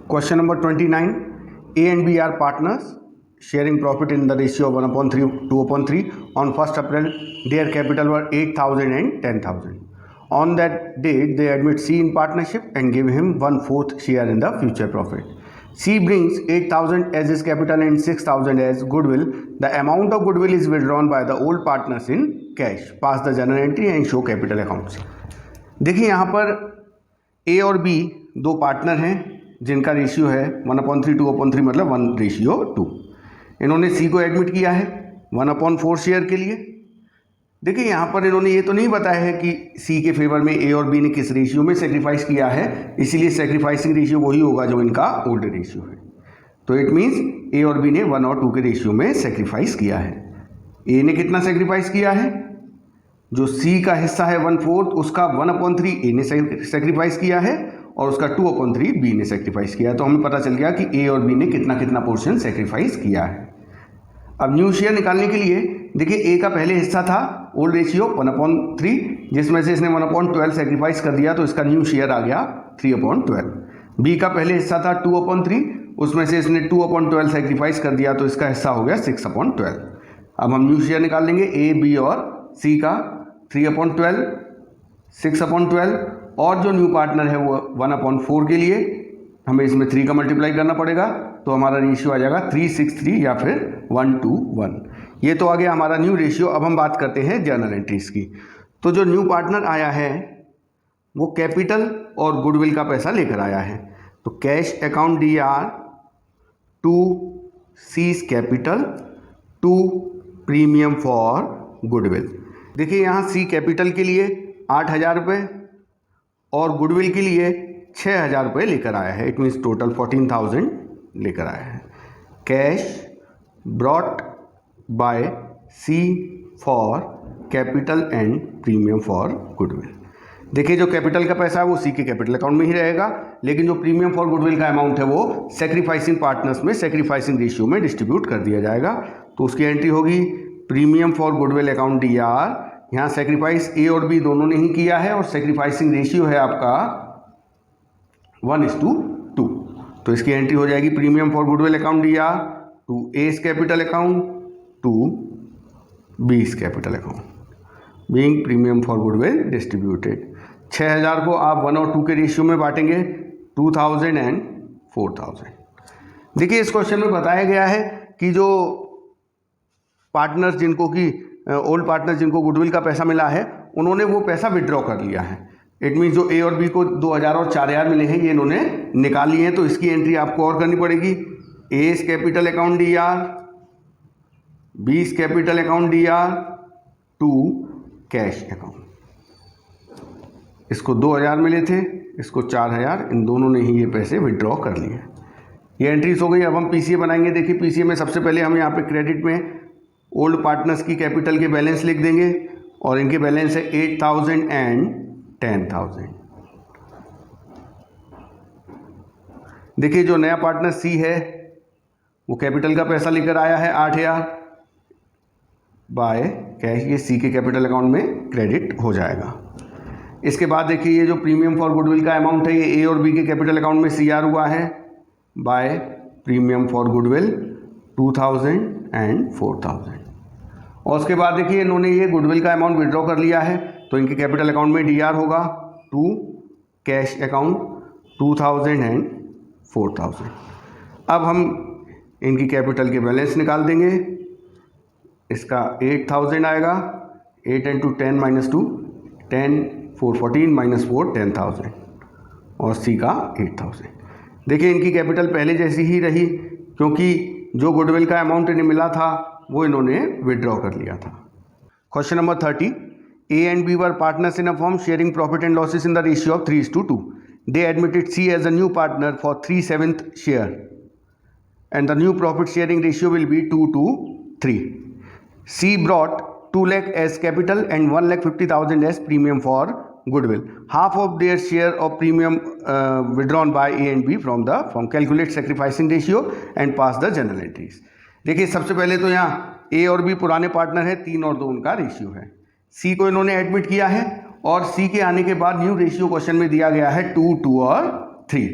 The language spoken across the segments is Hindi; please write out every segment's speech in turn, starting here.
Question number 29. A and B are partners sharing profit in the ratio of 1/3 2/3. On 1st April, their capital were 8,000 and 10,000. On that date, they admit C in partnership and give him 1/4 share in the future profit. C brings 8,000 as his capital and 6,000 as goodwill. The amount of goodwill is withdrawn by the old partners in cash. Pass the journal entry and show capital accounts. देखिए यहाँ पर A और B दो पार्टनर हैं जिनका रेशियो है 1/3 2/3 मतलब 1:2. इन्होंने C को एडमिट किया है 1/4 शेयर के लिए. देखिए यहाँ पर इन्होंने ये तो नहीं बताया है कि C के फेवर में A और B ने किस रेशियो में सेक्रीफाइस किया है, इसीलिए सेक्रीफाइसिंग रेशियो वही होगा जो इनका ओल्ड रेशियो है. तो इट मीन्स A और B ने 1 और 2 के रेशियो में सेक्रीफाइस किया है. A ने कितना सेक्रीफाइस किया है? जो C का हिस्सा है 1/4 उसका 1/3 A ने सेक्रीफाइस किया है और उसका 2/3 B ने सेक्रीफाइस किया है. तो हमें पता चल गया कि A और B ने कितना कितना पोर्शन सेक्रीफाइस किया है. अब न्यू शेयर निकालने के लिए देखिए A का पहले हिस्सा था ओल्ड रेशियो 1/3 जिसमें से इसने 1/12 सेक्रीफाइस कर दिया तो इसका न्यू शेयर आ गया 3/12. B का पहले हिस्सा था 2/3 उसमें से इसने 2/12 सेक्रीफाइस कर दिया तो इसका हिस्सा हो गया 6/12. अब हम न्यू शेयर निकाल लेंगे A, B और C का 3/12 6/12 और जो न्यू पार्टनर है वो 1/4 के लिए हमें इसमें 3 का मल्टीप्लाई करना पड़ेगा तो हमारा रेशियो आ जाएगा 363 या फिर 1:1. ये तो आ गया हमारा न्यू रेशियो. अब हम बात करते हैं जर्नल एंट्रीज की. तो जो न्यू पार्टनर आया है वो कैपिटल और गुडविल का पैसा लेकर आया है. तो cash account DR to C's capital to premium for goodwill. देखिए यहाँ C कैपिटल के लिए 8,000 रुपये और गुडविल के लिए 6,000 रुपये लेकर आया है. इट मीन्स टोटल 14,000 लेकर आया है. Cash brought by C for capital and premium for goodwill. देखिए जो कैपिटल का पैसा है वो C के कैपिटल अकाउंट में ही रहेगा, लेकिन जो प्रीमियम फॉर गुडविल का अमाउंट है वो सेक्रीफाइसिंग पार्टनर्स में सेक्रीफाइसिंग रेशियो में डिस्ट्रीब्यूट कर दिया जाएगा. तो उसकी एंट्री होगी premium for goodwill account DR. यहाँ सेक्रीफाइस A और B दोनों ने ही किया है और सेक्रीफाइसिंग रेशियो है आपका 1:2. तो इसकी एंट्री हो जाएगी premium for goodwill account DR to A's capital account to B's capital account being premium for goodwill distributed. 6,000 को आप 1 और 2 के रेशियो में बांटेंगे 2,000 एंड 4,000. देखिए इस क्वेश्चन में बताया गया है कि जो पार्टनर्स जिनको कि ओल्ड पार्टनर्स जिनको गुडविल का पैसा मिला है उन्होंने वो पैसा विड्रॉ कर लिया है. इट मीन्स जो A और B को 2,000 और 4,000 मिले हैं ये इन्होंने निकाल लिए हैं. तो इसकी एंट्री आपको और करनी पड़ेगी. A's capital account DR, B's capital account DR to cash account. इसको 2,000 मिले थे, इसको 4,000, इन दोनों ने ही ये पैसे विड्रॉ कर लिए. ये एंट्रीज हो गई. अब हम PCA बनाएंगे. देखिए PCA में सबसे पहले हम यहाँ पे क्रेडिट में ओल्ड पार्टनर्स की कैपिटल के बैलेंस लिख देंगे और इनके बैलेंस है 8,000 एंड 10,000. देखिए जो नया पार्टनर C है वो कैपिटल का पैसा लेकर आया है 8,000 बाय कैश. ये C के कैपिटल अकाउंट में क्रेडिट हो जाएगा. इसके बाद देखिए ये जो प्रीमियम फॉर गुडविल का अमाउंट है ये A और B के कैपिटल अकाउंट में CR हुआ है by premium for goodwill 2,000 and 4,000. और उसके बाद देखिए इन्होंने ये गुडविल का अमाउंट विड्रॉ कर लिया है तो इनके कैपिटल अकाउंट में DR होगा टू कैश अकाउंट 2,000 एंड 4,000. अब हम इनकी कैपिटल के बैलेंस निकाल देंगे. इसका 8,000 आएगा. 8 इंटू 10 माइनस 2 10 4 14 माइनस 4 10,000 और C का 8,000. देखिए इनकी कैपिटल पहले जैसी ही रही क्योंकि जो गुडविल का अमाउंट इन्हें मिला था वो इन्होंने विड्रॉ कर लिया था. Question number 30. A and B were partners in a firm sharing profit and losses in the ratio of 3:2. They admitted C as a new partner for 3/7 share and the new profit sharing ratio will be 2:3. C brought 2 lakh as capital and 1,50,000 as premium for goodwill. Half of their share of premium withdrawn by A and B from the firm. Calculate sacrificing ratio and pass the journal entries. देखिए सबसे पहले तो यहाँ A और B पुराने पार्टनर है, 3 और 2 उनका रेशियो है. C को इन्होंने एडमिट किया है और C के आने के बाद न्यू रेशियो क्वेश्चन में दिया गया है 2, 2 और 3.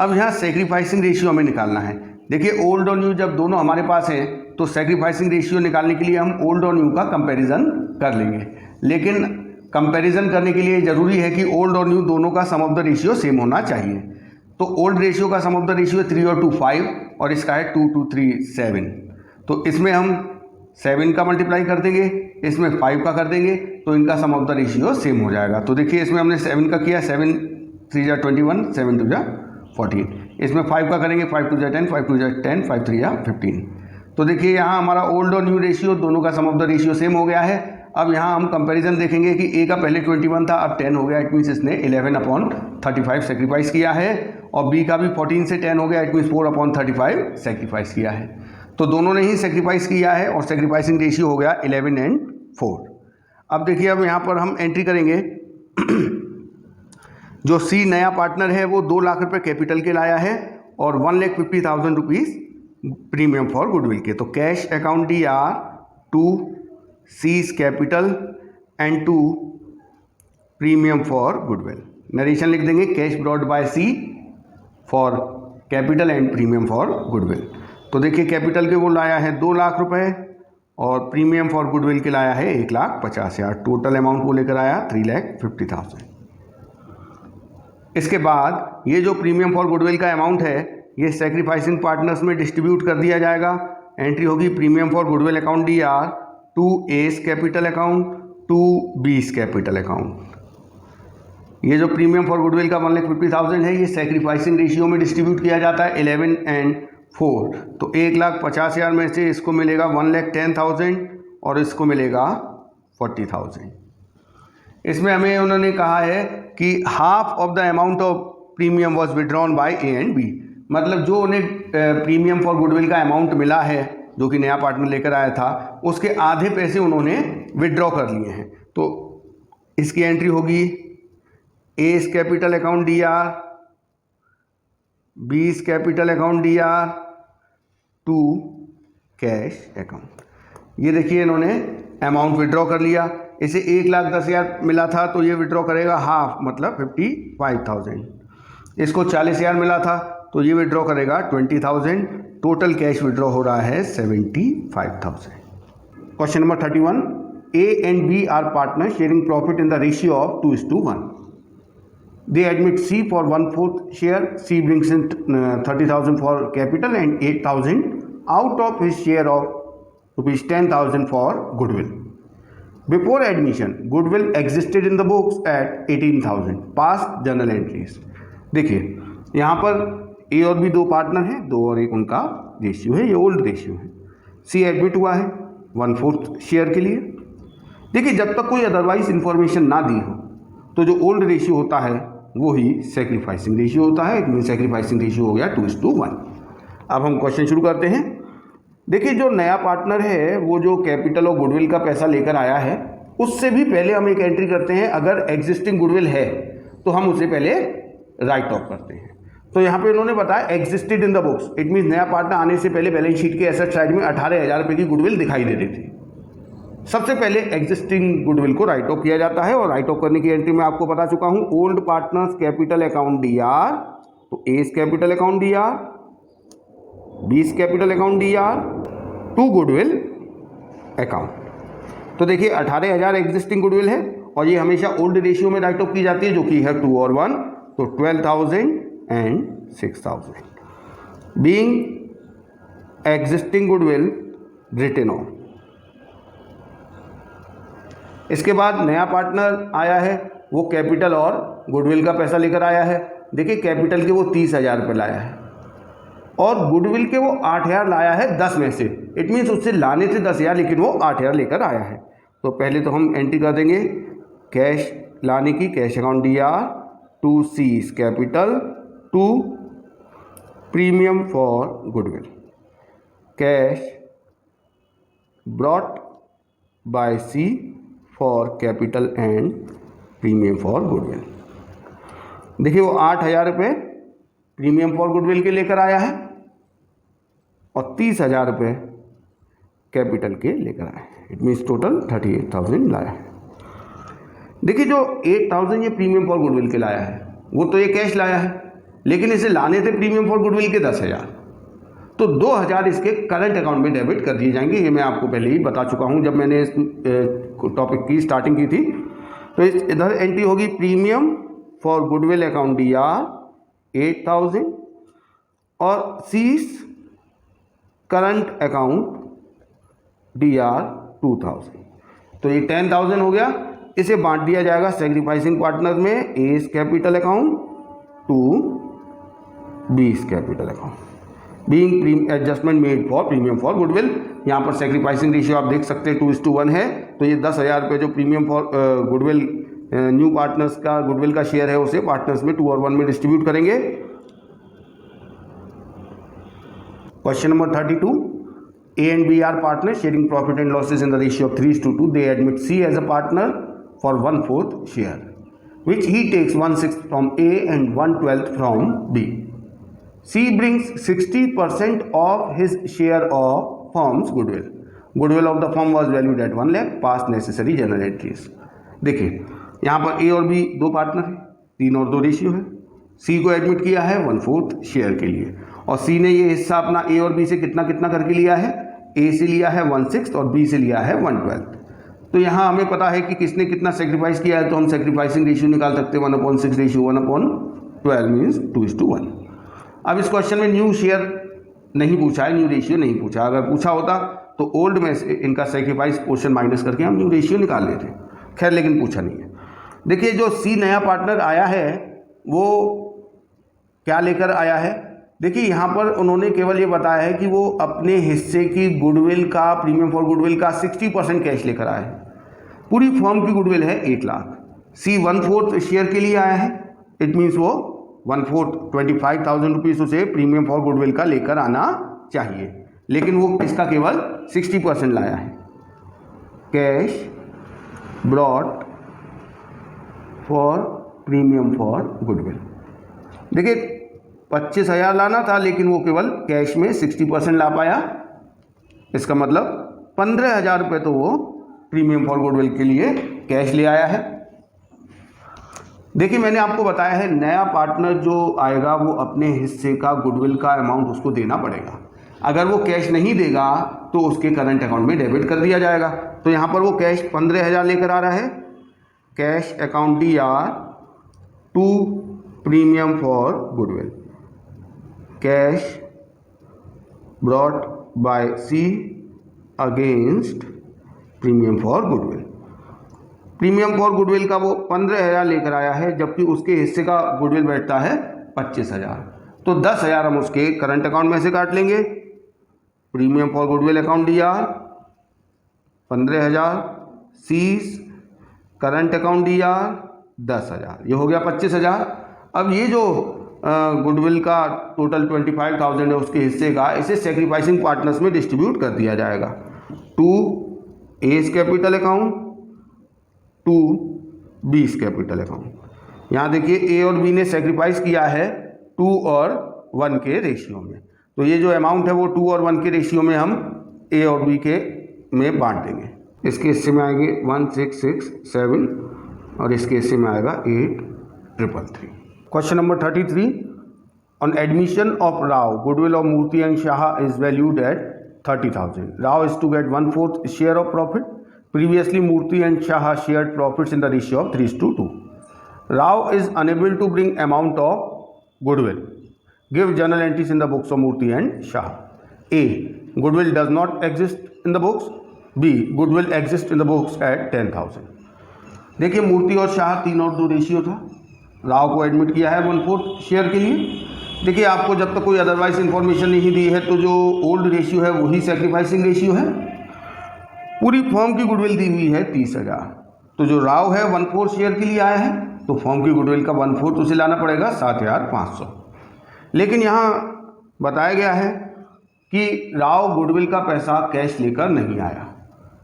अब यहाँ सेक्रीफाइसिंग रेशियो हमें निकालना है। देखिए ओल्ड और न्यू जब दोनों हमारे पास हैं तो सेक्रीफाइसिंग रेशियो निकालने के लिए हम ओल्ड और न्यू का कंपैरिजन कर लेंगे, लेकिन कंपैरिजन करने के लिए ज़रूरी है कि ओल्ड और न्यू दोनों का सम ऑफ द रेशियो सेम होना चाहिए। तो ओल्ड रेशियो का सम ऑफ द रेशियो 3 और 2 5 और इसका है 2 2 3 7। तो इसमें हम 7 का मल्टीप्लाई कर देंगे, इसमें 5 का कर देंगे, तो इनका सम ऑफ द रेशियो सेम हो जाएगा। तो देखिए इसमें हमने 7 का किया, 7 3 जा 21, 7 2 जा 14। इसमें 5 का करेंगे, 5 2 जा 10, 5 2 जा 10, 5 3 जा 15। तो देखिए यहाँ हमारा ओल्ड और न्यू रेशियो दोनों का सम ऑफ द रेशियो सेम हो गया है। अब यहाँ हम कंपैरिजन देखेंगे कि ए का पहले 21 था, अब 10 हो गया, इट मीन्स इसने 11/35 सेक्रीफाइस किया है, और बी का भी 14 से 10 हो गया, इट मीन्स 4/35 सेक्रीफाइस किया है। तो दोनों ने ही सेक्रीफाइस किया है और सेक्रीफाइसिंग रेशियो हो गया 11 और 4। अब देखिए अब यहाँ पर हम एंट्री करेंगे जो सी नया पार्टनर है वो 2 लाख रुपये कैपिटल के लाया है और 1,50,000 रुपीज़ प्रीमियम फॉर गुडविल के। तो cash account DR to C's capital and to premium for goodwill. Narration लिख देंगे, cash brought by C for capital and premium for goodwill. तो देखिए कैपिटल के वो लाया है 2 लाख रुपए और प्रीमियम फॉर गुडविल के लाया है 1,50,000। टोटल अमाउंट वो लेकर आया 3,50,000। इसके बाद ये जो प्रीमियम फॉर गुडविल का अमाउंट है ये सेक्रीफाइसिंग पार्टनर्स में डिस्ट्रीब्यूट कर दिया जाएगा। एंट्री होगी premium for goodwill account DR to A's capital account to B's capital account. ये जो प्रीमियम फॉर गुडविल का 1,50,000 है ये सेक्रीफाइसिंग रेशियो में डिस्ट्रीब्यूट किया जाता है 11 और 4। तो 1,50,000 में से इसको मिलेगा 1,10,000 और इसको मिलेगा 40,000। इसमें हमें उन्होंने कहा है कि half of the amount of premium was withdrawn by A and B, मतलब जो उन्हें प्रीमियम फॉर गुडविल का अमाउंट मिला है जो कि नया पार्टनर लेकर आया था उसके आधे पैसे उन्होंने विड्रॉ कर लिए हैं। तो इसकी एंट्री होगी A's capital account DR, B's capital account DR to cash account. ये देखिए इन्होंने अमाउंट विड्रॉ कर लिया। इसे 1,10,000 मिला था तो ये विड्रॉ करेगा हाफ, मतलब 55,000। इसको 40,000 मिला था तो ये विड्रॉ करेगा 20,000। टोटल कैश विड्रॉ हो रहा है 75,000। Question number 31, A and B are partner sharing profit in the ratio of 2:1। They admit C for 1/4 share. C brings in 30,000 for capital and 8,000 out of his share of rupees 10,000 for goodwill. Before admission, goodwill existed in the books at 18,000. Past journal entries. देखिए यहाँ पर A और B दो पार्टनर हैं, 2 और 1 उनका रेशियो है, ये ओल्ड रेशियो है। C एडमिट हुआ है 1/4 शेयर के लिए। देखिए जब तक कोई अदरवाइज इन्फॉर्मेशन ना दी हो तो जो ओल्ड रेशियो होता है वो ही सेक्रीफाइसिंग रेशियो होता है। सेक्रीफाइसिंग रेशियो हो गया 2:1। अब हम क्वेश्चन शुरू करते हैं। देखिए जो नया पार्टनर है वो जो कैपिटल और गुडविल का पैसा लेकर आया है उससे भी पहले हम एक एंट्री करते हैं। अगर एग्जिस्टिंग गुडविल है तो हम उसे पहले राइट ऑफ करते हैं। तो यहाँ पे उन्होंने बताया existed in the books, it means नया पार्टनर आने से पहले बैलेंस शीट के एसेट साइड में 18,000 रुपये की गुडविल दिखाई दे रही थी। सबसे पहले एग्जिस्टिंग गुडविल को राइट ऑफ किया जाता है और राइट ऑफ करने की एंट्री मैं आपको बता चुका हूँ। Old partners capital account DR, तो A's capital account DR, B's capital account DR to goodwill account. तो देखिए 18,000 एग्जिस्टिंग गुडविल है और ये हमेशा ओल्ड रेशियो में राइट ऑफ की जाती है जो कि है 2 और 1, तो 12,000 and 6,000 being existing goodwill written on। इसके बाद नया पार्टनर आया है वो कैपिटल और गुडविल का पैसा लेकर आया है। देखिए कैपिटल के वो 30,000 रुपये लाया है और गुडविल के वो 8,000 लाया है 10 में से। इट मीन्स उससे लाने थे 10,000 लेकिन वो 8,000 लेकर आया है। तो पहले तो हम एंट्री कर देंगे कैश लाने की, cash account DR to C's capital to premium for goodwill. Cash brought by C for capital and premium for goodwill. देखिए वो 8,000 रुपये प्रीमियम फॉर गुडविल के लेकर आया है और 30,000 रुपये कैपिटल के लेकर आया है। इट मीन्स टोटल 38,000 लाया है। देखिए जो 8,000 ये प्रीमियम फॉर गुडविल के लाया है वो तो ये कैश लाया है, लेकिन इसे लाने थे प्रीमियम फॉर गुडविल के 10,000, तो 2,000 इसके करंट अकाउंट में डेबिट कर दिए जाएंगे। ये मैं आपको पहले ही बता चुका हूँ जब मैंने इस टॉपिक की स्टार्टिंग की थी। तो इधर एंट्री होगी premium for goodwill account DR 8,000 और सीज करंट अकाउंट DR 2,000। तो ये 10,000 हो गया। इसे बांट दिया जाएगा सेक्रीफाइसिंग पार्टनर में, A's capital account to B's capital account being adjustment made for premium for goodwill. यहाँ पर सेक्रीफाइसिंग रेशियो आप देख सकते हैं 2:1 है। तो ये 10,000 रुपये जो premium for goodwill new partners का गुडविल का शेयर है उसे पार्टनर्स में 2 और 1 में डिस्ट्रीब्यूट करेंगे। Question number 32, A and B are partners sharing profit and losses in the ratio of 3:2. They admit C as a partner for 1/4 share, which he takes 1/6 from A and 1/12 from B. C brings 60% of his share of firm's goodwill. Goodwill of the firm was valued at 1 lakh. Past necessary general entries. देखिए यहाँ पर A और B दो पार्टनर हैं, 3 और 2 रेशियो है। C को एडमिट किया है 1/4 शेयर के लिए और C ने ये हिस्सा अपना A और B से कितना कितना करके लिया है, A से लिया है 1/6 और B से लिया है 1/12। तो यहाँ हमें पता है कि किसने कितना सेक्रीफाइस किया है, तो हम सेक्रीफाइसिंग रेशियो निकाल सकते हैं 1/6 रेशियो 1/12 मीन्स 2:1। अब इस क्वेश्चन में न्यू शेयर नहीं पूछा है, न्यू रेशियो नहीं पूछा। अगर पूछा होता तो ओल्ड में से इनका सेक्रीफाइस पोर्शन माइनस करके हम न्यू रेशियो निकाल लेते। खैर लेकिन पूछा नहीं है। देखिए जो C नया पार्टनर आया है वो क्या लेकर आया है, देखिए यहाँ पर उन्होंने केवल ये बताया है कि वो अपने हिस्से की गुडविल का, प्रीमियम फॉर गुडविल का 60% कैश लेकर आया है। पूरी फर्म की गुडविल है 1 लाख। C 1/4 शेयर के लिए आया है, इट मीन्स वो 1/4 25,000 रुपीज़ उसे प्रीमियम फॉर गुडविल का लेकर आना चाहिए, लेकिन वो इसका केवल 60% लाया है। Cash brought for premium for goodwill, देखिए 25,000 लाना था लेकिन वो केवल कैश में 60% ला पाया। इसका मतलब 15,000 रुपये तो वो प्रीमियम फॉर गुडविल के लिए कैश ले आया है। देखिए मैंने आपको बताया है नया पार्टनर जो आएगा वो अपने हिस्से का गुडविल का अमाउंट उसको देना पड़ेगा। अगर वो कैश नहीं देगा तो उसके करंट अकाउंट में डेबिट कर दिया जाएगा। तो यहाँ पर वो कैश 15,000 लेकर आ रहा है। Cash account DR to premium for goodwill, cash brought by C against premium for goodwill. Premium for goodwill का वो 15,000 लेकर आया है, जबकि उसके हिस्से का गुडविल बैठता है 25,000। तो 10,000 हम उसके करंट अकाउंट में से काट लेंगे। Premium for goodwill account DR 15,000, C's current account DR 10,000, ये हो गया 25,000। अब ये जो गुडविल का टोटल 25,000 है उसके हिस्से का, इसे सेक्रीफाइसिंग पार्टनर्स में डिस्ट्रीब्यूट कर दिया जाएगा to A's capital account to B's capital account. यहाँ देखिए A और B ने सेक्रीफाइस किया है 2 और 1 के रेशियो में, तो ये जो अमाउंट है वो 2 और 1 के रेशियो में हम A और B के में बांट देंगे। इसके हिस्से में आएंगे 1,667 और इसके हिस्से में आएगा 8,333। Question number 33, on admission of Rao goodwill of Murthy and Shah is valued at 30,000. Rao is to get 1/4 share of profit. Previously, Murthy and Shah shared profits in the ratio of 3:2. Rao is unable to bring amount of goodwill. Give journal entries in the books of Murthy and Shah. A. Goodwill does not exist in the books. B. Goodwill exists in the books at 10,000. देखिए मूर्ति और शाह 3 और 2 रेशियो था। राव को एडमिट किया है 1/4 शेयर के लिए। देखिए आपको जब तक कोई अदरवाइज इन्फॉर्मेशन नहीं दी है तो जो ओल्ड रेशियो है वही सेक्रीफाइसिंग रेशियो है। पूरी फर्म की गुडविल दी हुई है 30,000, तो जो राव है 1/4 शेयर के लिए आया है तो फर्म की गुडविल का 1/4 उसे लाना पड़ेगा 7,500। लेकिन यहाँ बताया गया है कि राव गुडविल का पैसा कैश लेकर नहीं आया।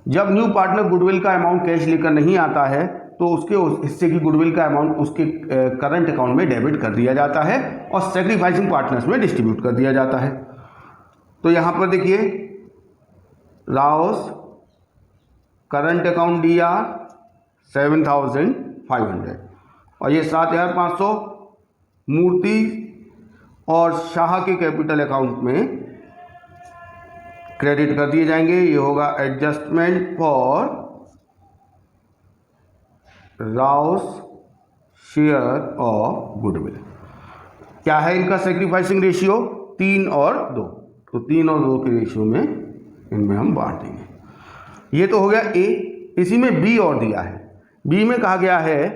जब न्यू पार्टनर गुडविल का अमाउंट कैश लेकर नहीं आता है तो उसके उस हिस्से की गुडविल का अमाउंट उसके करंट अकाउंट में डेबिट कर दिया जाता है और सेक्रीफाइसिंग पार्टनर्स में डिस्ट्रीब्यूट कर दिया जाता है। तो यहाँ पर देखिए रावस करंट अकाउंट DR 7,500 और ये 7,500, मूर्ति और शाह के कैपिटल अकाउंट में क्रेडिट कर दिए जाएंगे। ये होगा adjustment for Rouse share of goodwill. क्या है इनका सेक्रीफाइसिंग रेशियो? 3 और 2। तो 3 और 2 के रेशियो में इनमें हम बांट देंगे। ये तो हो गया ए। इसी में बी और दिया है। बी में कहा गया है,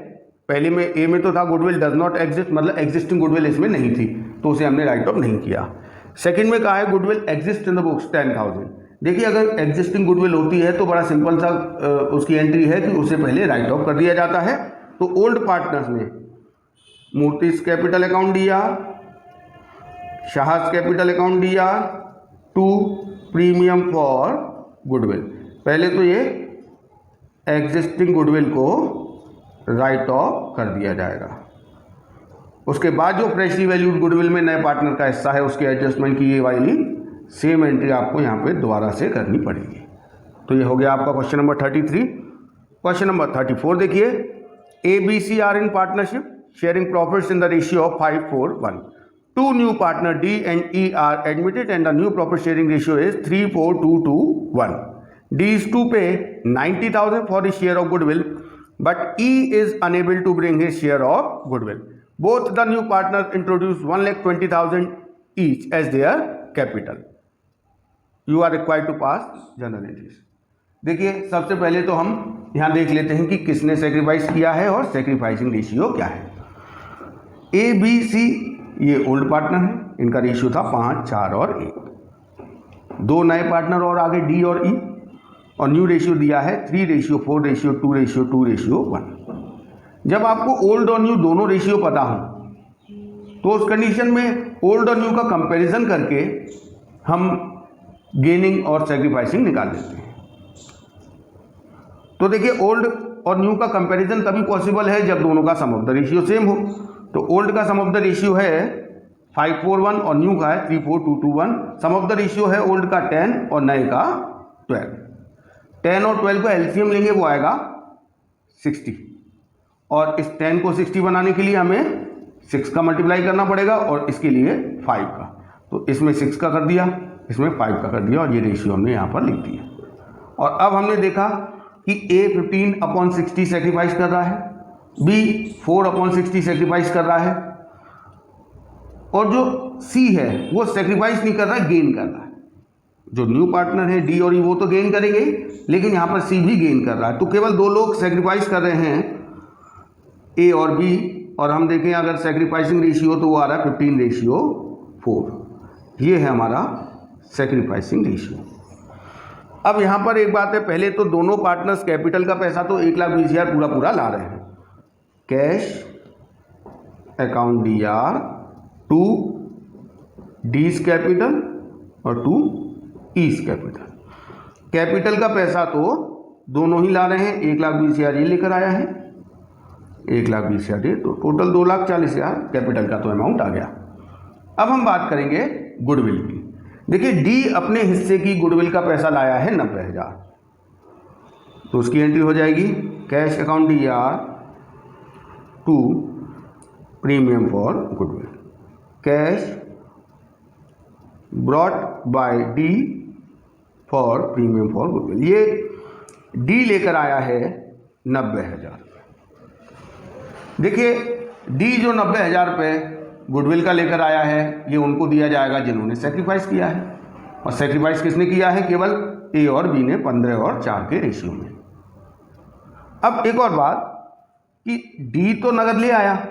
पहले में ए में तो था गुडविल डज नॉट एग्जिस्ट, मतलब एग्जिस्टिंग गुडविल इसमें नहीं थी, तो उसे हमने राइट ऑफ नहीं किया। सेकंड में कहा है goodwill exist in the books 10,000। देखिए अगर एग्जिस्टिंग गुडविल होती है तो बड़ा सिंपल सा उसकी एंट्री है कि उसे पहले राइट ऑफ कर दिया जाता है। तो ओल्ड पार्टनर्स में मूर्तिस कैपिटल अकाउंट दिया, शाहस कैपिटल अकाउंट दिया, 2 प्रीमियम फॉर गुडविल। पहले तो ये एग्जिस्टिंग गुडविल को राइट ऑफ कर दिया जाएगा। उसके बाद जो फ्रेशली वैल्यूड गुडविल में नए पार्टनर का हिस्सा है उसके एडजस्टमेंट की ये वाली सेम एंट्री आपको यहाँ पे दोबारा से करनी पड़ेगी। तो ये हो गया आपका क्वेश्चन नंबर 33। क्वेश्चन नंबर 34 देखिए, A B C are in partnership sharing profits in the ratio of 5:4:1. Two new partner D and E are admitted and the new profit sharing ratio is 3:4:2:1. D is to pay 90,000 for his share of goodwill, but E is unable to bring his share of goodwill. Both the new partners introduce 1,20,000 each as their capital. You are required to pass journal entries. देखिए सबसे पहले तो हम यहाँ देख लेते हैं कि किसने सेक्रीफाइस किया है और सेक्रीफाइसिंग रेशियो क्या है। ए बी सी ये ओल्ड पार्टनर है, इनका रेशियो था 5, 4 और 1। 2 नए पार्टनर और आगे डी और ई, और न्यू रेशियो दिया है 3:4:2:1। जब आपको ओल्ड और न्यू दोनों रेशियो पता हो तो उस कंडीशन में ओल्ड और न्यू का कंपैरिजन करके हम गेनिंग और सेक्रीफाइसिंग निकाल देते हैं। तो देखिए ओल्ड और न्यू का कंपैरिजन तभी पॉसिबल है जब दोनों का सम ऑफ द रेशियो सेम हो। तो ओल्ड का सम ऑफ द रेशियो है 5:4:1 और न्यू का है 3:4:2:1। सम ऑफ द रेशियो है ओल्ड का 10 और नए का 12। 10 और 12 का एलसीएम लेंगे वो आएगा 60, और इस 10 को 60 बनाने के लिए हमें 6 का मल्टीप्लाई करना पड़ेगा और इसके लिए 5 का। तो इसमें 6 का कर दिया, इसमें 5 का कर दिया, और ये रेशियो हमने यहाँ पर लिख दिया। और अब हमने देखा कि A 15/60 सेक्रीफाइस कर रहा है, B 4/60 सेक्रीफाइस कर रहा है, और जो C है वो सेक्रीफाइस नहीं कर रहा है, गेन कर रहा है। जो न्यू पार्टनर है D और E वो तो गेन करेंगे, लेकिन यहाँ पर C भी गेन कर रहा है। तो केवल 2 लोग सेक्रीफाइस कर रहे हैं, A और B, और हम देखें अगर सेक्रीफाइसिंग रेशियो तो वो आ रहा है 15:4। ये है हमारा सेक्रीफाइसिंग रेशियो। अब यहाँ पर एक बात है, पहले तो दोनों पार्टनर्स कैपिटल का पैसा तो 1,20,000 पूरा ला रहे हैं। Cash account DR to D's capital और टू ईज कैपिटल। कैपिटल का पैसा तो दोनों ही ला रहे हैं, 1,20,000 ये लेकर आया है, 1,20,000 ये, तो टोटल 2,40,000 कैपिटल का तो अमाउंट आ गया। अब हम बात करेंगे गुडविल की। देखिए डी अपने हिस्से की गुडविल का पैसा लाया है 90,000, तो उसकी एंट्री हो जाएगी cash account DR to premium for goodwill. Cash brought by D for premium for goodwill. ये डी लेकर आया है 90,000। देखिए डी जो 90,000 रुपये गुडविल का लेकर आया है ये उनको दिया जाएगा जिन्होंने सेक्रीफाइस किया है, और सेक्रीफाइस किसने किया है? केवल ए और बी ने 15 और 4 के रेशियो में। अब एक और बात कि डी तो नगद ले आया,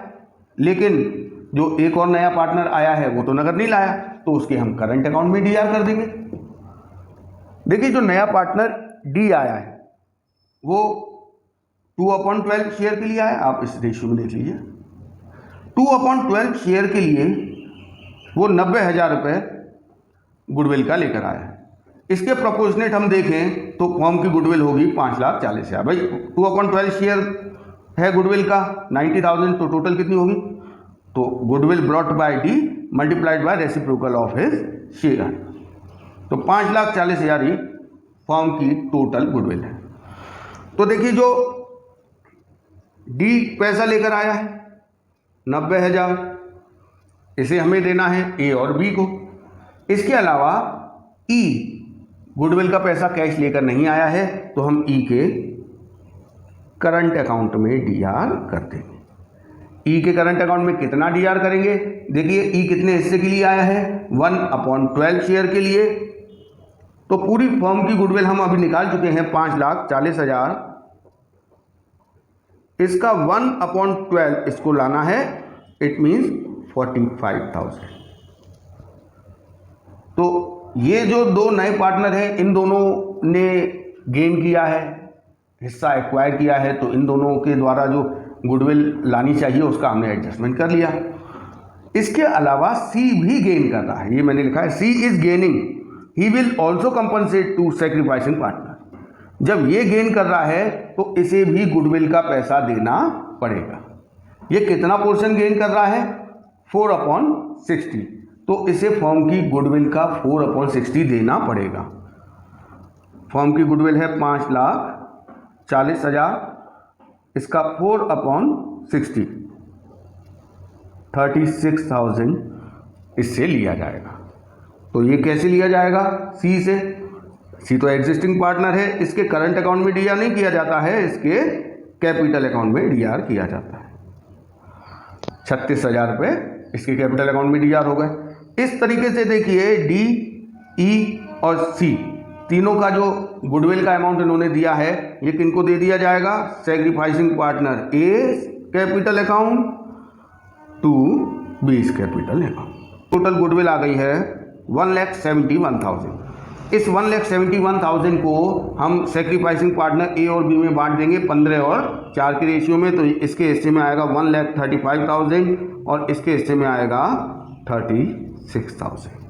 लेकिन जो एक और नया पार्टनर आया है वो तो नगद नहीं लाया, तो उसके हम करंट अकाउंट में DR कर देंगे। देखिए जो नया पार्टनर डी आया है वो 2/12 शेयर के लिए आया, आप इस रेशियो में देख लीजिए। 2/12 शेयर के लिए वो 90,000 रुपये गुडविल का लेकर आया है। इसके प्रोपोर्शनेट हम देखें तो फर्म की गुडविल होगी 5,40,000। भाई 2/12 शेयर है गुडविल का 90,000, तो टोटल कितनी होगी? तो goodwill brought by D multiplied by reciprocal of his share, तो 5,40,000 ही फर्म की टोटल गुडविल है। तो देखिए जो डी पैसा लेकर आया है 90,000, इसे हमें देना है ए और बी को। इसके अलावा ई गुडविल का पैसा कैश लेकर नहीं आया है, तो हम ई के करंट अकाउंट में डीआर कर देंगे। ई के करंट अकाउंट में कितना डीआर करेंगे? देखिए ई कितने हिस्से के लिए आया है? 1/12 शेयर के लिए। तो पूरी फर्म की गुडविल हम अभी निकाल चुके हैं 5,40,000। इसका 1/12 इसको लाना है, इट मीन्स 45,000। तो ये जो दो नए पार्टनर हैं, इन दोनों ने गेन किया है, हिस्सा एक्वायर किया है, तो इन दोनों के द्वारा जो गुडविल लानी चाहिए उसका हमने एडजस्टमेंट कर लिया। इसके अलावा सी भी गेन कर रहा है, ये मैंने लिखा है C is gaining, he will also compensate to sacrificing partner. जब ये गेन कर रहा है तो इसे भी गुडविल का पैसा देना पड़ेगा। ये कितना पोर्शन गेन कर रहा है? 4/60। तो इसे फर्म की गुडविल का 4/60 देना पड़ेगा। फर्म की गुडविल है 5,40,000, इसका 4/60 36,000 इससे लिया जाएगा। तो ये कैसे लिया जाएगा? सी से। सी तो एग्जिस्टिंग पार्टनर है, इसके करंट अकाउंट में डीआर नहीं किया जाता है, इसके कैपिटल अकाउंट में डीआर किया जाता है। 36,000 रुपये इसके कैपिटल अकाउंट में डीआर हो गए। इस तरीके से देखिए डी, ई और सी तीनों का जो गुडविल का अमाउंट इन्होंने दिया है, ये किनको दे दिया जाएगा? Sacrificing partner A capital account to B's capital account. Total goodwill आ गई है 1,71,000। इस 1,71,000 को हम सैक्रिफाइसिंग पार्टनर ए और बी में बांट देंगे 15 और 4 के रेशियो में। तो इसके हिस्से में आएगा 1,35,000 और इसके हिस्से में आएगा 36,000।